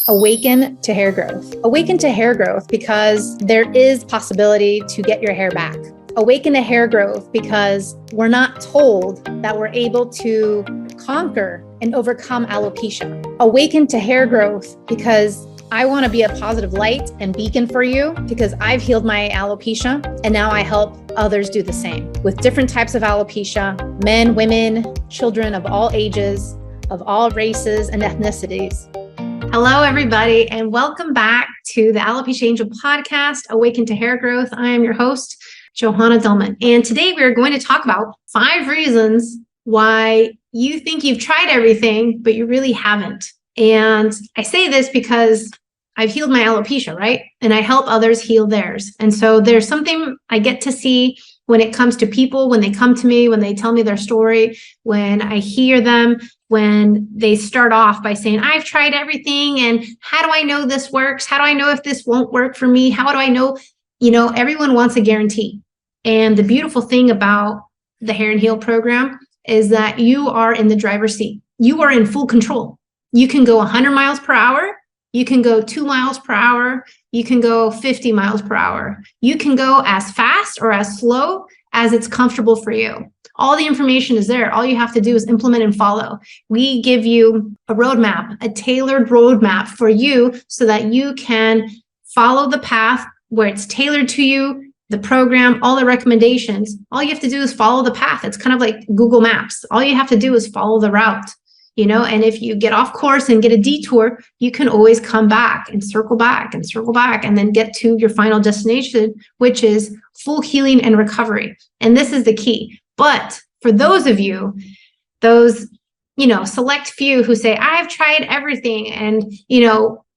Awaken to hair growth. Awaken to hair growth because there is possibility to get your hair back. Awaken to hair growth because we're not told that we're able to conquer and overcome alopecia. Awaken to hair growth because I want to be a positive light and beacon for you because I've healed my alopecia and now I help others do the same with different types of alopecia, men, women, children of all ages, of all races and ethnicities. Hello, everybody, and welcome back to the Alopecia Angel podcast, Awaken to Hair Growth. I am your host, Johanna Dillman, and today we are going to talk about 5 reasons why you think you've tried everything, but you really haven't. And I say this because I've healed my alopecia, right? And I help others heal theirs. And so there's something I get to see when it comes to people, when they come to me, when they tell me their story, when I hear them, when they start off by saying, I've tried everything, and how do I know this works? How do I know if this won't work for me? How do I know? You know, everyone wants a guarantee. And the beautiful thing about the Hair and Heal program is that you are in the driver's seat. You are in full control. You can go 100 miles per hour. You can go 2 miles per hour. You can go 50 miles per hour. You can go as fast or as slow as it's comfortable for you. All the information is there. All you have to do is implement and follow. We give you a roadmap, a tailored roadmap for you so that you can follow the path where it's tailored to you, the program, all the recommendations. All you have to do is follow the path. It's kind of like Google Maps. All you have to do is follow the route. You know, and if you get off course and get a detour, you can always come back and circle back and then get to your final destination, which is full healing and recovery. And this is the key. But for those of you, those, select few who say, I've tried everything and,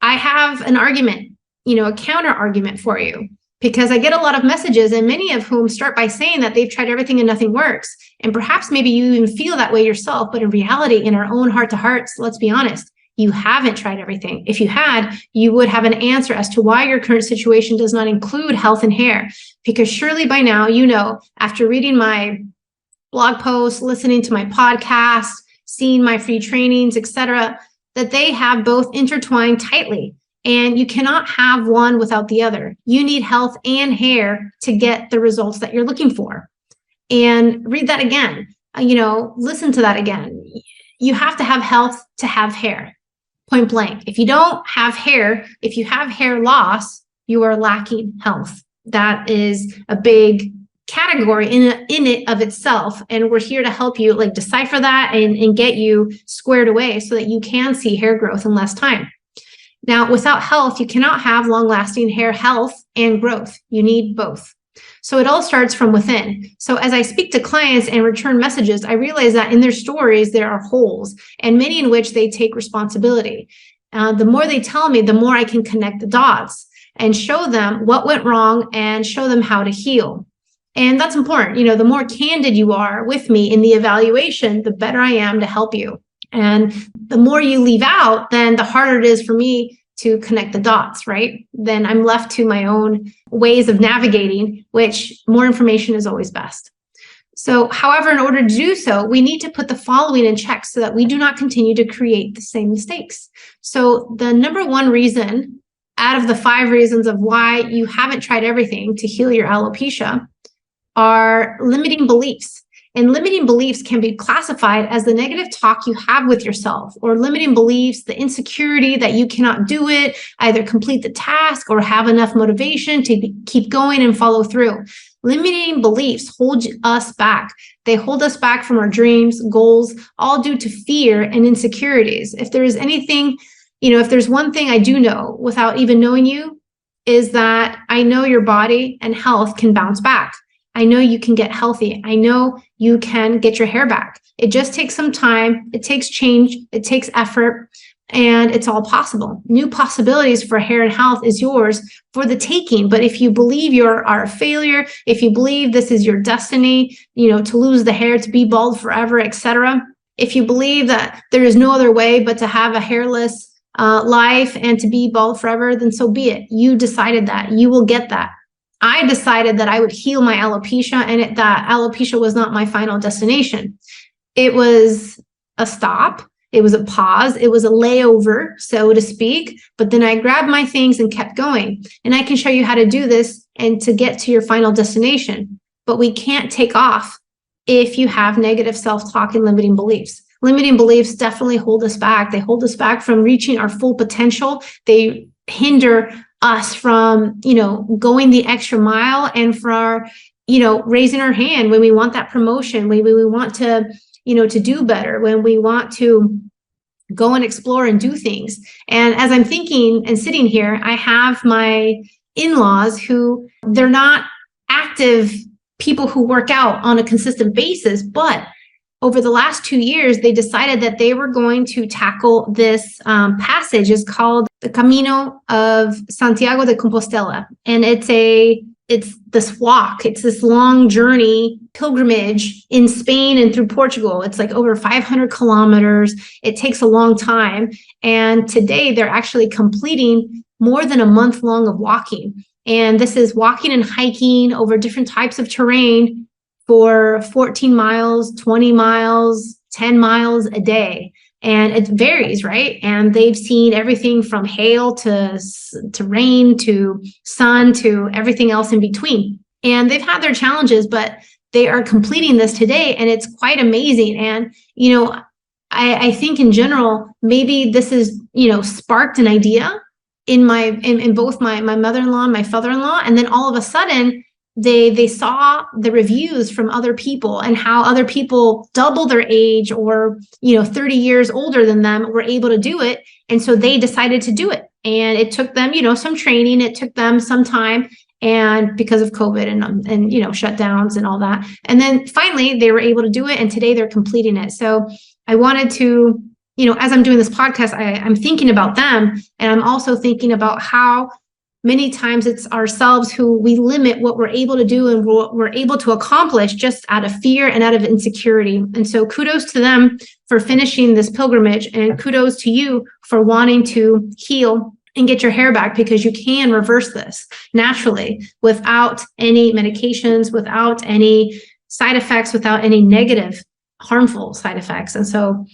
I have an argument, a counter argument for you. Because I get a lot of messages and many of whom start by saying that they've tried everything and nothing works. And perhaps maybe you even feel that way yourself, but in reality, in our own heart to hearts, let's be honest, you haven't tried everything. If you had, you would have an answer as to why your current situation does not include health and hair. Because surely by now, after reading my blog posts, listening to my podcast, seeing my free trainings, etc., that they have both intertwined tightly. And you cannot have one without the other. You need health and hair to get the results that you're looking for. And read that again, listen to that again. You have to have health to have hair, point blank. If you don't have hair, if you have hair loss, you are lacking health. That is a big category in it of itself. And we're here to help you decipher that and get you squared away so that you can see hair growth in less time. Now, without health, you cannot have long-lasting hair health and growth. You need both. So it all starts from within. So as I speak to clients and return messages, I realize that in their stories, there are holes, and many in which they take responsibility. The more they tell me, the more I can connect the dots and show them what went wrong and show them how to heal. And that's important. The more candid you are with me in the evaluation, the better I am to help you. And the more you leave out, then the harder it is for me to connect the dots, right? Then I'm left to my own ways of navigating, which more information is always best. So, however, in order to do so, we need to put the following in check so that we do not continue to create the same mistakes. So the number one reason out of the 5 reasons of why you haven't tried everything to heal your alopecia are limiting beliefs. And limiting beliefs can be classified as the negative talk you have with yourself, or limiting beliefs, the insecurity that you cannot do it, either complete the task or have enough motivation to keep going and follow through. Limiting beliefs hold us back. They hold us back from our dreams, goals, all due to fear and insecurities. If there is anything, if there's one thing I do know without even knowing you, is that I know your body and health can bounce back. I know you can get healthy. I know you can get your hair back. It just takes some time. It takes change. It takes effort, and it's all possible. New possibilities for hair and health is yours for the taking. But if you believe you are a failure, if you believe this is your destiny, to lose the hair, to be bald forever, etc., if you believe that there is no other way but to have a hairless life and to be bald forever, then so be it. You decided that. You will get that. I decided that I would heal my alopecia and that alopecia was not my final destination. It was a stop. It was a pause. It was a layover, so to speak. But then I grabbed my things and kept going. And I can show you how to do this and to get to your final destination. But we can't take off if you have negative self-talk and limiting beliefs. Limiting beliefs definitely hold us back. They hold us back from reaching our full potential. They hinder us from, going the extra mile and for, raising our hand when we want that promotion, when we want to, to do better, when we want to go and explore and do things. And as I'm thinking and sitting here, I have my in-laws who they're not active people who work out on a consistent basis, but over the last 2 years, they decided that they were going to tackle this passage. It's called the Camino of Santiago de Compostela. And it's this walk. It's this long journey, pilgrimage in Spain and through Portugal. It's like over 500 kilometers. It takes a long time. And today they're actually completing more than a month long of walking. And this is walking and hiking over different types of terrain for 14 miles, 20 miles, 10 miles a day. And it varies, right? And they've seen everything from hail to rain to sun to everything else in between. And they've had their challenges, but they are completing this today, and it's quite amazing. And, I think in general, maybe this is, sparked an idea in both my mother-in-law and my father-in-law. And then all of a sudden, they saw the reviews from other people and how other people double their age or 30 years older than them were able to do it, and so they decided to do it. And it took them some training, it took them some time, and because of COVID and shutdowns and all that, and then finally they were able to do it, and today they're completing it. So I wanted to, as I'm doing this podcast, I'm thinking about them, and I'm also thinking about how many times it's ourselves who we limit what we're able to do and what we're able to accomplish just out of fear and out of insecurity. And so kudos to them for finishing this pilgrimage, and kudos to you for wanting to heal and get your hair back, because you can reverse this naturally without any medications, without any side effects, without any negative, harmful side effects. And so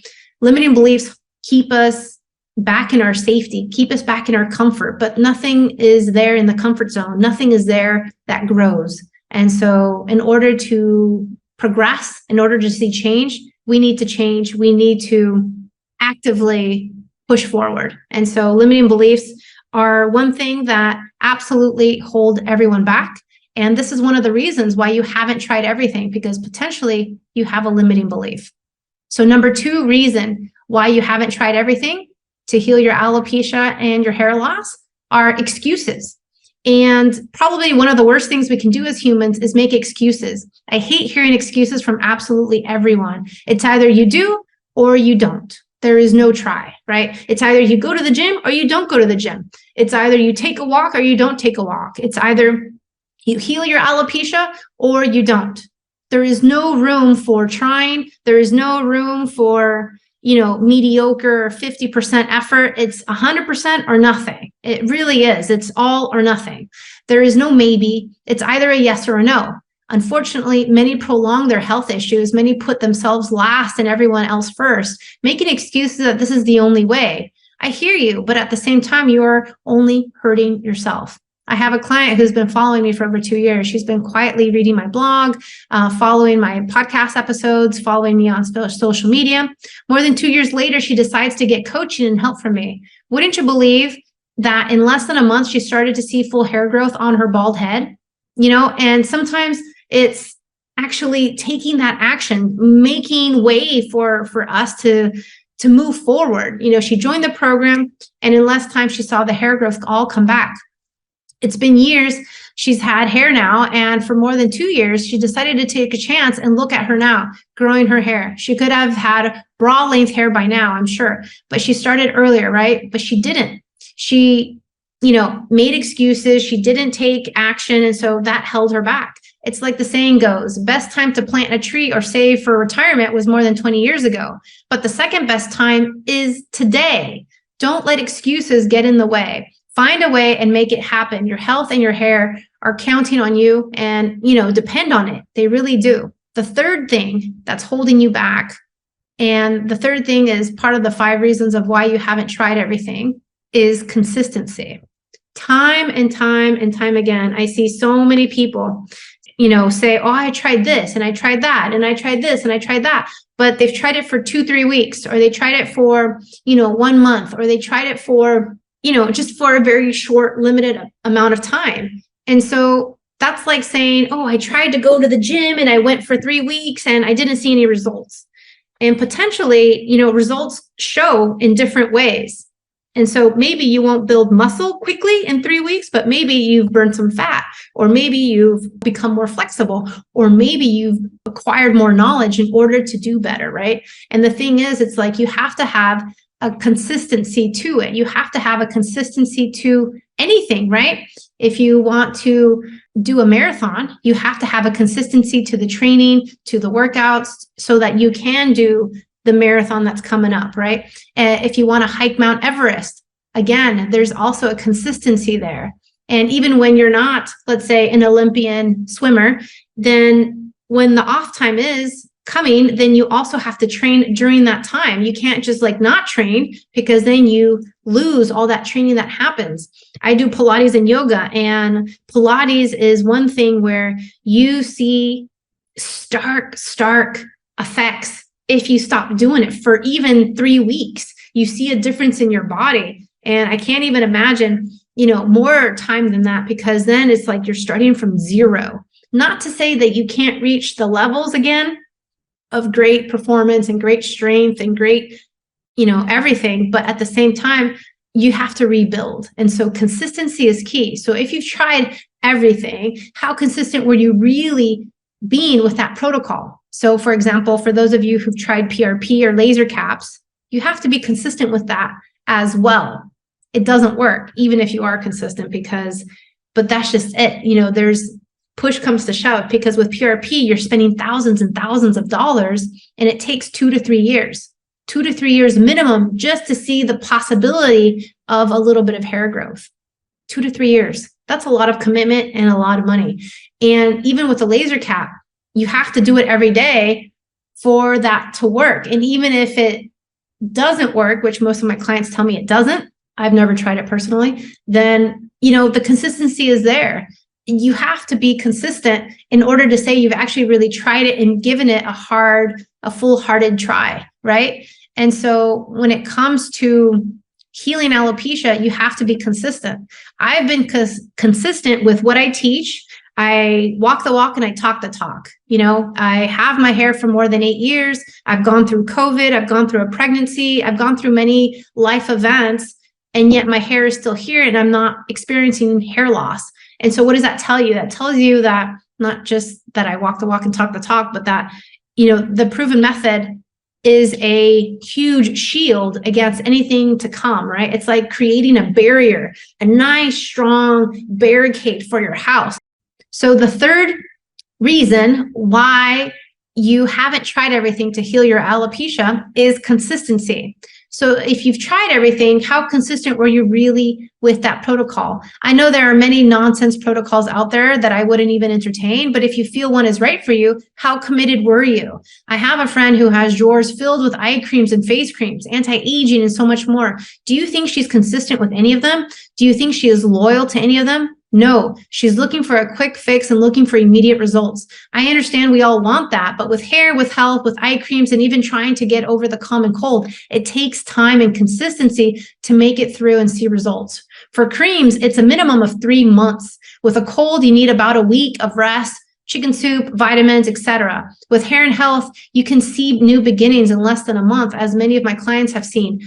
limiting beliefs keep us back in our safety, keep us back in our comfort, but nothing is there in the comfort zone. Nothing is there that grows. And so in order to progress, in order to see change, we need to change. We need to actively push forward. And so limiting beliefs are one thing that absolutely hold everyone back. And this is one of the reasons why you haven't tried everything, because potentially you have a limiting belief. So number 2 reason why you haven't tried everything to heal your alopecia and your hair loss are excuses. And probably one of the worst things we can do as humans is make excuses. I hate hearing excuses from absolutely everyone. It's either you do or you don't. There is no try, right? It's either you go to the gym or you don't go to the gym. It's either you take a walk or you don't take a walk. It's either you heal your alopecia or you don't. There is no room for trying. There is no room for mediocre 50% effort. It's 100% or nothing. It really is. It's all or nothing. There is no maybe. It's either a yes or a no. Unfortunately, many prolong their health issues. Many put themselves last and everyone else first, making excuses that this is the only way. I hear you, but at the same time, you are only hurting yourself. I have a client who's been following me for over 2 years. She's been quietly reading my blog, following my podcast episodes, following me on social media. More than 2 years later, she decides to get coaching and help from me. Wouldn't you believe that in less than a month, she started to see full hair growth on her bald head? And sometimes it's actually taking that action, making way for us to move forward. She joined the program, and in less time, she saw the hair growth all come back. It's been years she's had hair now, and for more than 2 years, she decided to take a chance and look at her now, growing her hair. She could have had bra length hair by now, I'm sure, but she started earlier, right? But she didn't. She, made excuses. She didn't take action, and so that held her back. It's like the saying goes, best time to plant a tree or save for retirement was more than 20 years ago, but the second best time is today. Don't let excuses get in the way. Find a way and make it happen. Your health and your hair are counting on you, and, depend on it. They really do. The third thing that's holding you back And the third thing is part of the 5 reasons of why you haven't tried everything is consistency. Time and time and time again, I see so many people, say, oh, I tried this and I tried that and I tried this and I tried that, but they've tried it for 2-3 weeks, or they tried it for, 1 month, or they tried it for, just for a very short, limited amount of time. And so that's like saying, oh, I tried to go to the gym and I went for 3 weeks and I didn't see any results. And potentially, results show in different ways. And so maybe you won't build muscle quickly in 3 weeks, but maybe you've burned some fat, or maybe you've become more flexible, or maybe you've acquired more knowledge in order to do better, right? And the thing is, it's like you have to have a consistency to it. You have to have a consistency to anything, right? If you want to do a marathon, you have to have a consistency to the training, to the workouts, so that you can do the marathon that's coming up, right? If you want to hike Mount Everest, again, there's also a consistency there. And even when you're not, let's say, an Olympian swimmer, then when the off time is coming, then you also have to train during that time. You can't just like not train, because then you lose all that training that happens. I do Pilates and yoga, and Pilates is one thing where you see stark effects. If you stop doing it for even 3 weeks, you see a difference in your body. And I can't even imagine, more time than that, because then it's like you're starting from zero. Not to say that you can't reach the levels again of great performance and great strength and great, everything. But at the same time, you have to rebuild. And so consistency is key. So if you've tried everything, how consistent were you really being with that protocol? So for example, for those of you who've tried PRP or laser caps, you have to be consistent with that as well. It doesn't work, even if you are consistent, but that's just it. There's push comes to shove, because with PRP, you're spending thousands and thousands of dollars, and it takes 2 to 3 years, 2 to 3 years minimum, just to see the possibility of a little bit of hair growth. 2 to 3 years. That's a lot of commitment and a lot of money. And even with a laser cap, you have to do it every day for that to work. And even if it doesn't work, which most of my clients tell me it doesn't, I've never tried it personally, then, the consistency is there. You have to be consistent in order to say you've actually really tried it and given it a full-hearted try, right? And so when it comes to healing alopecia, you have to be consistent. I've been consistent with what I teach. I walk the walk and I talk the talk. I have my hair for more than 8 years. I've gone through COVID. I've gone through a pregnancy. I've gone through many life events, and yet my hair is still here and I'm not experiencing hair loss. And so what does that tell you? That tells you that not just that I walk the walk and talk the talk, but that, the proven method is a huge shield against anything to come, right? It's like creating a barrier, a nice, strong barricade for your house. So the third reason why you haven't tried everything to heal your alopecia is consistency. So if you've tried everything, how consistent were you really with that protocol? I know there are many nonsense protocols out there that I wouldn't even entertain, but if you feel one is right for you, how committed were you? I have a friend who has drawers filled with eye creams and face creams, anti-aging, and so much more. Do you think she's consistent with any of them? Do you think she is loyal to any of them? No, she's looking for a quick fix and looking for immediate results. I understand we all want that, but with hair, with health, with eye creams, and even trying to get over the common cold, it takes time and consistency to make it through and see results. For creams, it's a minimum of 3 months. With a cold, you need about a week of rest, chicken soup, vitamins, etc. With hair and health, you can see new beginnings in less than a month, as many of my clients have seen.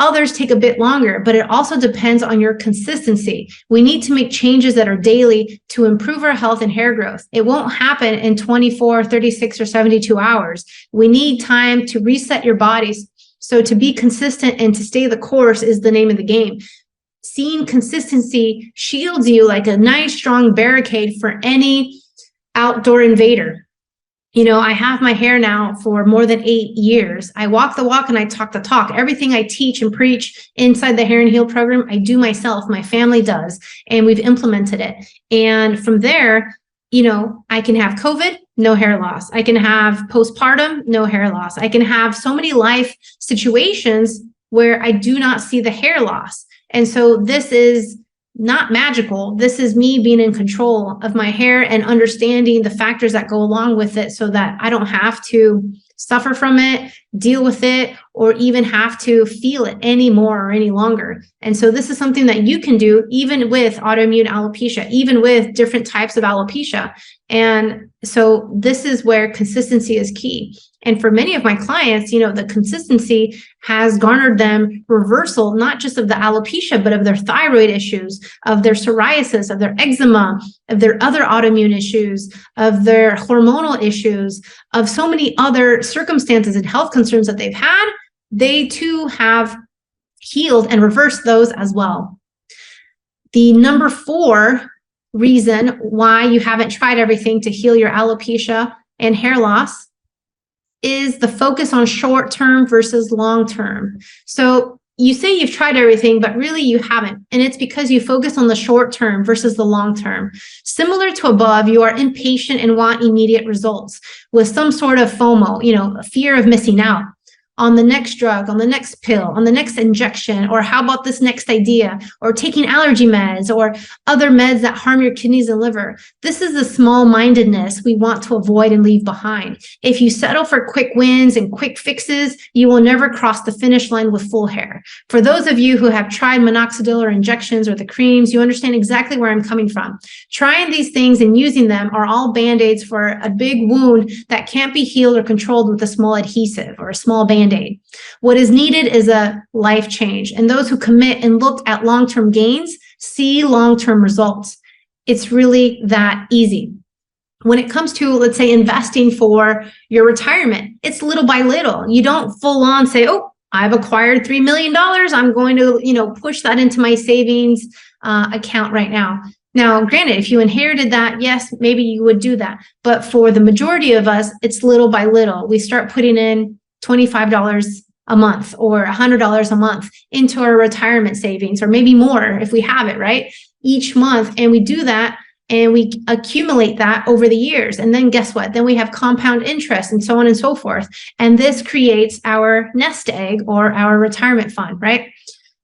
Others take a bit longer, but it also depends on your consistency. We need to make changes that are daily to improve our health and hair growth. It won't happen in 24, 36, or 72 hours. We need time to reset your bodies. So to be consistent and to stay the course is the name of the game. Seeing consistency shields you like a nice, strong barricade for any outdoor invader. I have my hair now for more than 8 years. I walk the walk and I talk the talk. Everything I teach and preach inside the Hair and Heal program, I do myself. My family does, and we've implemented it. And from there, I can have COVID, no hair loss. I can have postpartum, no hair loss. I can have so many life situations where I do not see the hair loss. And so this is not magical. This is me being in control of my hair and understanding the factors that go along with it so that I don't have to suffer from it, deal with it, or even have to feel it anymore or any longer. And so this is something that you can do even with autoimmune alopecia, even with different types of alopecia. And so this is where consistency is key. And for many of my clients, you know, the consistency has garnered them reversal, not just of the alopecia, but of their thyroid issues, of their psoriasis, of their eczema, of their other autoimmune issues, of their hormonal issues, of so many other circumstances and health concerns that they've had. They too have healed and reversed those as well. The number 4 reason why you haven't tried everything to heal your alopecia and hair loss is the focus on short-term versus long-term. So you say you've tried everything, but really you haven't. And it's because you focus on the short-term versus the long-term. Similar to above, you are impatient and want immediate results with some sort of FOMO, you know, a fear of missing out on the next drug, on the next pill, on the next injection, or how about this next idea, or taking allergy meds, or other meds that harm your kidneys and liver. This is the small-mindedness we want to avoid and leave behind. If you settle for quick wins and quick fixes, you will never cross the finish line with full hair. For those of you who have tried minoxidil or injections or the creams, you understand exactly where I'm coming from. Trying these things and using them are all Band-Aids for a big wound that can't be healed or controlled with a small adhesive or a small Band-Aid. What is needed is a life change. And those who commit and look at long-term gains see long-term results. It's really that easy. When it comes to, let's say, investing for your retirement, it's little by little. You don't full on say, oh, I've acquired $3 million. I'm going to, you know, push that into my savings account right now. Now, granted, if you inherited that, yes, maybe you would do that. But for the majority of us, it's little by little. We start putting in $25 a month or $100 a month into our retirement savings, or maybe more if we have it, right? Each month. And we do that and we accumulate that over the years. And then guess what? Then we have compound interest and so on and so forth. And this creates our nest egg or our retirement fund, right?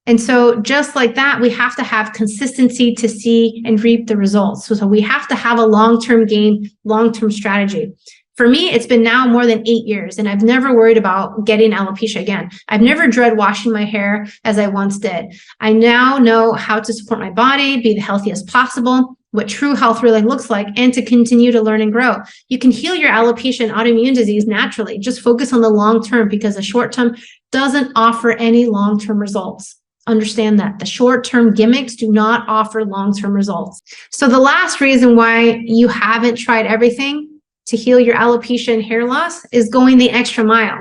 And so just like that, we have to have consistency to see and reap the results. So we have to have a long-term gain, long-term strategy. For me, it's been now more than 8 years, and I've never worried about getting alopecia again. I've never dread washing my hair as I once did. I now know how to support my body, be the healthiest possible, what true health really looks like, and to continue to learn and grow. You can heal your alopecia and autoimmune disease naturally. Just focus on the long term, because the short term doesn't offer any long-term results. Understand that the short-term gimmicks do not offer long-term results. So the last reason why you haven't tried everything to heal your alopecia and hair loss is going the extra mile.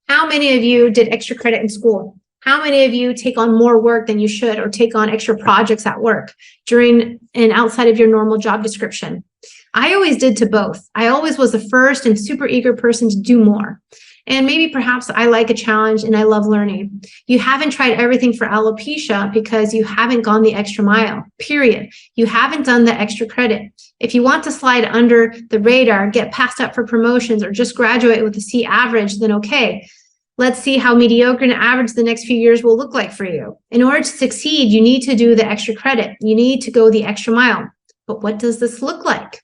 How many of you did extra credit in school? How many of you take on more work than you should, or take on extra projects at work during and outside of your normal job description? I always did to both. I always was the first and super eager person to do more. And maybe perhaps I like a challenge and I love learning. You haven't tried everything for alopecia because you haven't gone the extra mile, period. You haven't done the extra credit. If you want to slide under the radar, get passed up for promotions, or just graduate with a C average, then okay. Let's see how mediocre and average the next few years will look like for you. In order to succeed, you need to do the extra credit. You need to go the extra mile. But what does this look like?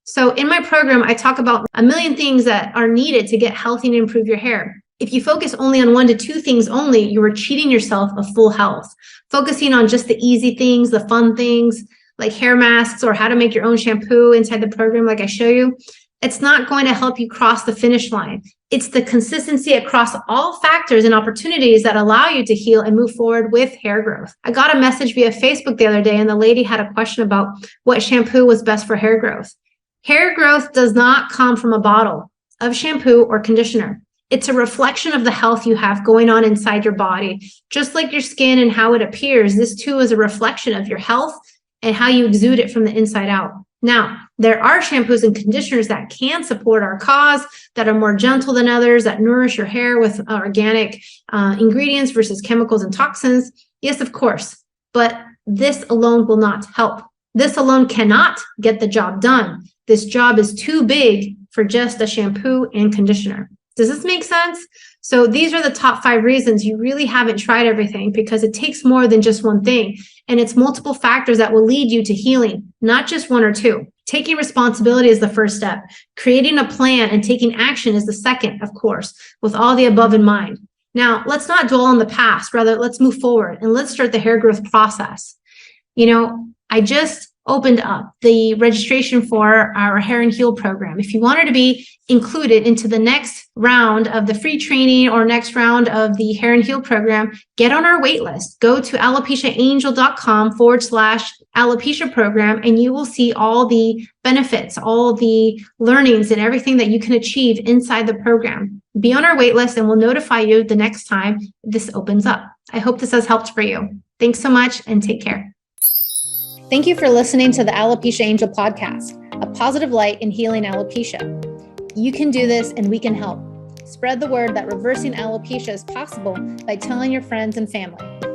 So in my program, I talk about a million things that are needed to get healthy and improve your hair. If you focus only on 1 to 2 things only, you are cheating yourself of full health. Focusing on just the easy things, the fun things, like hair masks or how to make your own shampoo inside the program like I show you, it's not going to help you cross the finish line. It's the consistency across all factors and opportunities that allow you to heal and move forward with hair growth. I got a message via Facebook the other day, and the lady had a question about what shampoo was best for hair growth. Hair growth does not come from a bottle of shampoo or conditioner. It's a reflection of the health you have going on inside your body. Just like your skin and how it appears, this too is a reflection of your health and how you exude it from the inside out. Now, there are shampoos and conditioners that can support our cause, that are more gentle than others, that nourish your hair with organic ingredients versus chemicals and toxins. Yes, of course, but this alone will not help. This alone cannot get the job done. This job is too big for just a shampoo and conditioner. Does this make sense? So these are the top 5 reasons you really haven't tried everything, because it takes more than just one thing. And it's multiple factors that will lead you to healing, not just 1 or 2. Taking responsibility is the first step. Creating a plan and taking action is the second, of course, with all the above in mind. Now, let's not dwell on the past. Rather, let's move forward and let's start the hair growth process. You know, I just opened up the registration for our Hair and Heal program. If you wanted to be included into the next round of the free training or next round of the Hair and Heal program, get on our wait list. Go to AlopeciaAngel.com/alopecia program, and you will see all the benefits, all the learnings, and everything that you can achieve inside the program. Be on our wait list, and we'll notify you the next time this opens up. I hope this has helped for you. Thanks so much, and take care. Thank you for listening to the Alopecia Angel podcast, a positive light in healing alopecia. You can do this, and we can help. Spread the word that reversing alopecia is possible by telling your friends and family.